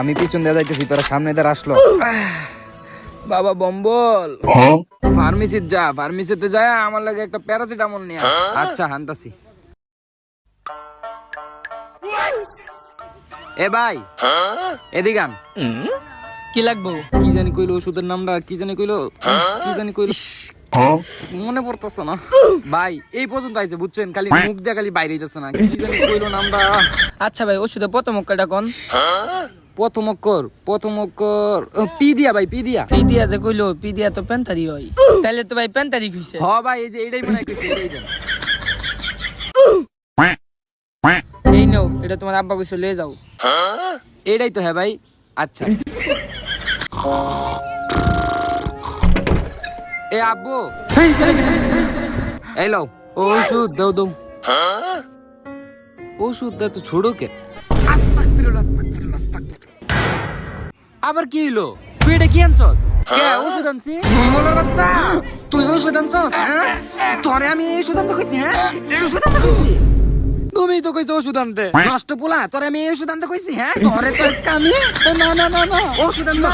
আমি পিছন দিয়ে যাইতেছি, তোরা সামনে দিয়ে আসলো। বাবা বম্বল, ফার্মেসিতে যা, ফার্মেসিতে যায় আমার লাগে একটা প্যারাসিটামল নিয়ে। আচ্ছা হানতাছি। এ ভাই এদিকে আন। কি লাগবো? কি জানি কইলো ওষুধের নামটা, কি জানি কইলো, মনে পড়তেছে না ভাই। এই পর্যন্ত আইছে বুঝছেন, খালি মুখ দিয়ে খালি বাইরে হইতেছে না, কি জানি কইলো নামটা। আচ্ছা ভাই, ওষুধে প্রথম অক্ষরটা কোন? প্রথম অক্ষর পি দিয়া ভাই, পি দিয়া। পি দিয়া যে কইলো, পি দিয়া তো পেন্তারি হয়। তাহলে তো ভাই পেন্তারি কইছে। হ ভাই, এই যে এইটাই মনে হইতেছে, এইটাই দেন। এই নাও, এটা তোমার আব্বা কইছে লয়ে যাও। এইটাই তো হ্যাঁ ভাই। আচ্ছা এ আব্বু, এই লও ওষুধ দাও দাও। ওষুধ দা তো ছোড়ো কে? আবার কি হইলো? তুই এটা কি আনছস? কে ওষুধ আনছি? মঙ্গলের বাচ্চা, তুই ওষুধ আনছস? তোরে আমি এই ওষুধ আনতে কইছি? এই ওষুধ আনতে কইছি? তুমি তো কইছো ওষুধ আনতে। নষ্ট পোলা, তোরে আমি এই ওষুধ আনতে কইছি? তোরে তো আজকে আমি না ওষুধ আনছ।